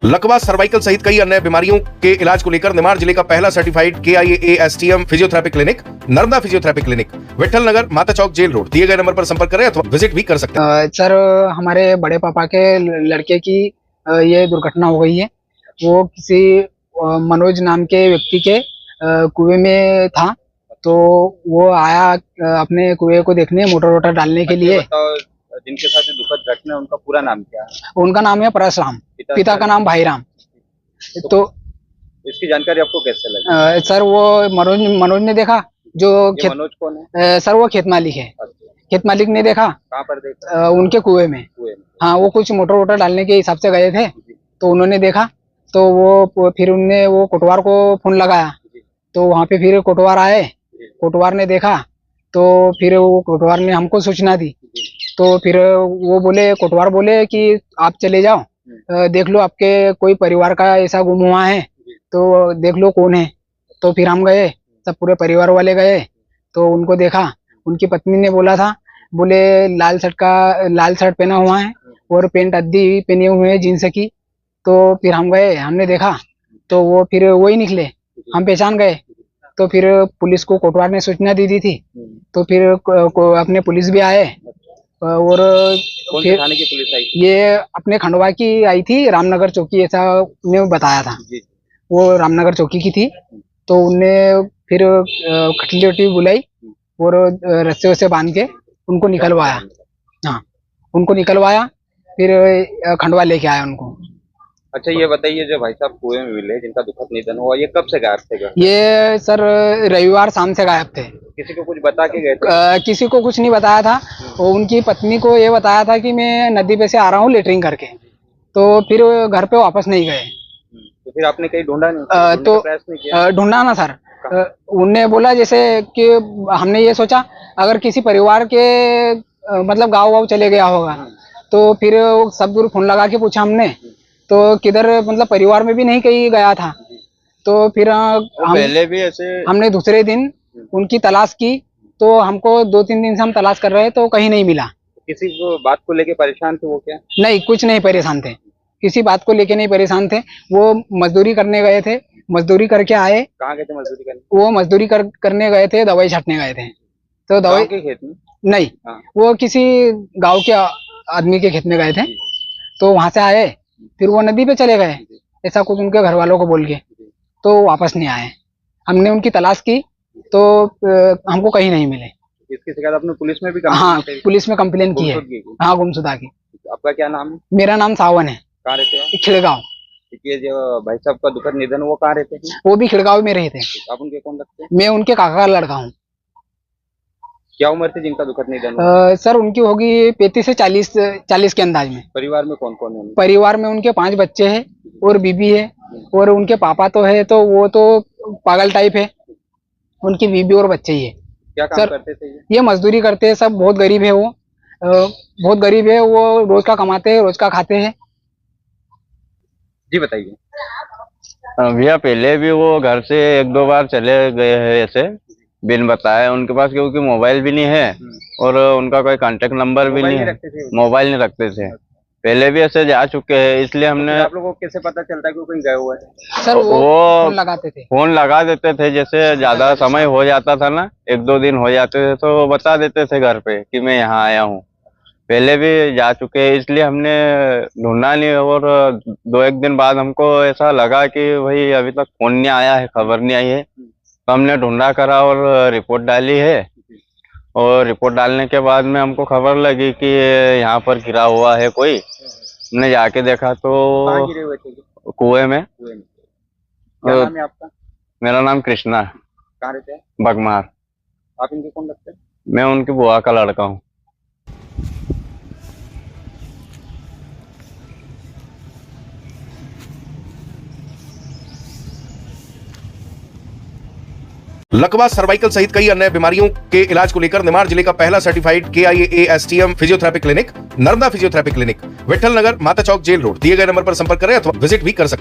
लकवा, सर्वाइकल सहित कई अन्य बीमारियों के इलाज को लेकर निमाड़ जिले का पहला certified KIAASTM physiotherapy clinic Narmada physiotherapy clinic Vithal Nagar, Mata Chowk, jail road दिए गए नंबर पर संपर्क करें अथवा विजिट भी कर सकते हैं। सर, हमारे बड़े पापा के लड़के की ये दुर्घटना हो गई है। वो किसी मनोज नाम के व्यक्ति के कुएं में था, तो वो आया अपने कुएं को देखने, मोटर वोटर डालने के लिए। जिनके साथ ये दुखद घटना है उनका पूरा नाम क्या है? उनका नाम है परशुराम, पिता का नाम भाईराम। तो इसकी जानकारी आपको कैसे लगी? सर, वो मनोज ने देखा। जो मनोज कौन है? सर, वो खेत मालिक है। खेत मालिक ने देखा। कहाँ पर देखा? उनके कुएं में। हाँ, वो कुछ मोटर वोटर डालने के हिसाब से गए थे, तो उन्होंने देखा। तो वो फिर उनने वो कोटवार को फोन लगाया, तो वहाँ पे फिर कोटवार आए। कोटवार ने देखा, तो फिर वो कोटवार ने हमको सूचना दी। तो फिर वो कोटवार बोले कि आप चले जाओ, देख लो आपके कोई परिवार का ऐसा गुम हुआ है, तो देख लो कौन है। तो फिर हम गए, सब पूरे परिवार वाले गए, तो उनको देखा। उनकी पत्नी ने बोला था, बोले लाल शर्ट पहना हुआ है और पेंट अद्दी पहने हुए है जींस की। तो फिर हम गए, हमने देखा, तो वो फिर वही निकले। हम पहचान गए। तो फिर पुलिस को कोटवार ने सूचना दी थी। तो फिर अपने पुलिस भी आए। और कौन से थाने की पुलिस आई? ये अपने खंडवा की आई थी, रामनगर चौकी, ऐसा ने बताया था। वो रामनगर चौकी की थी। तो उनने फिर खटली वटली बुलाई और रस्से वस्से बांध के उनको निकलवाया। हाँ, उनको निकलवाया, फिर खंडवा लेके आया उनको। अच्छा, ये बताइए, जो भाई साहब कुएं में मिले जिनका दुखद निधन हुआ, ये कब से गायब थे घर? ये सर रविवार शाम से गायब थे। किसी को कुछ बता के गए थे? किसी को कुछ नहीं बताया था। और उनकी पत्नी को ये बताया था कि मैं नदी पे से आ रहा हूँ लेटरिंग करके। तो फिर घर पे वापस नहीं गए। तो फिर आपने कहीं ढूंढा नहीं? तो प्रयास नहीं किया? ढूंढा ना सर। उनने बोला जैसे कि हमने ये सोचा अगर किसी परिवार के मतलब गाँव वाव चले गया होगा। तो फिर सब दूर फोन लगा के पूछा हमने, तो किधर मतलब परिवार में भी नहीं कहीं गया था। तो फिर पहले भी ऐसे हमने दूसरे दिन उनकी तलाश की। तो हमको 2-3 दिन से हम तलाश कर रहे हैं, तो कहीं नहीं मिला। किसी को बात को लेके परेशान थे वो क्या? नहीं, कुछ नहीं परेशान थे, किसी बात को लेके नहीं परेशान थे। वो मजदूरी करने गए थे, मजदूरी करके आए। कहाँ गए थे मजदूरी करने? वो मजदूरी करने गए थे, दवाई छाटने गए थे। तो दवाई के खेत में? नहीं, हाँ। वो किसी गाँव के आदमी के खेत में गए थे। तो वहां से आए, फिर वो नदी पे चले गए, ऐसा कुछ उनके घर वालों को बोल के। तो वापस नहीं आए। हमने उनकी तलाश की, तो हमको कहीं नहीं मिले। इसकी शिकायत आपने पुलिस में भी? हाँ, पुलिस में कंप्लेन की है। हाँ, गुमशुदा की। आपका क्या नाम है? मेरा नाम सावन है। कहाँ रहते हैं? खिड़गांव। ये जो भाई साहब का दुखद निधन, वो कहाँ रहते हैं? वो भी खिड़गांव में रहते हैं। आप उनके कौन लगते हैं? मैं उनके काका का लड़का हूँ। क्या उम्र थी जिनका दुखद निधन हुआ? सर, उनकी होगी 35 से 40 के अंदाज में। परिवार में कौन कौन है? परिवार में उनके 5 बच्चे हैं और बीबी है। और उनके पापा तो है, तो वो तो पागल टाइप है। उनकी बीबी और बच्चे ही है। क्या काम करते थे ये मजदूरी करते हैं सब। बहुत गरीब है वो, बहुत गरीब है वो। रोज का कमाते हैं, रोज का खाते हैं। जी बताइए। भैया, पहले भी वो घर से 1-2 बार चले गए हैं ऐसे बिन बताए। उनके पास क्योंकि मोबाइल भी नहीं है और उनका कोई कांटेक्ट नंबर भी नहीं है। मोबाइल नहीं रखते थे। पहले भी ऐसे जा चुके हैं, इसलिए हमने। आप लोगों को कैसे पता चलता है कि वो कहीं गए हुए हैं? सर, वो फोन लगा देते थे। जैसे ज्यादा समय हो जाता था ना, 1-2 दिन हो जाते थे, तो बता देते थे घर पे कि मैं यहाँ आया हूँ। पहले भी जा चुके हैं, इसलिए हमने ढूंढा नहीं। और 2-1 दिन बाद हमको ऐसा लगा कि भाई अभी तक फोन नहीं आया है, खबर नहीं आई है। तो हमने ढूंढा करा और रिपोर्ट डाली है। और रिपोर्ट डालने के बाद में हमको खबर लगी कि यहाँ पर गिरा हुआ है कोई। हमने जाके देखा तो गिरे हुए थे? कुएं में। क्या नाम है आपका? मेरा नाम कृष्णा। कहाँ रहते हैं? बगमार। आप इनके कौन लगते हैं? मैं उनकी बुआ का लड़का हूँ। लकवा, सर्वाइकल सहित कई अन्य बीमारियों के इलाज को लेकर निमाड़ जिले का पहला certified KIAASTM physiotherapy clinic Narmada physiotherapy clinic Vithal Nagar, Mata Chowk, jail road दिए गए नंबर पर संपर्क करें अथवा विजिट भी कर सकते हैं।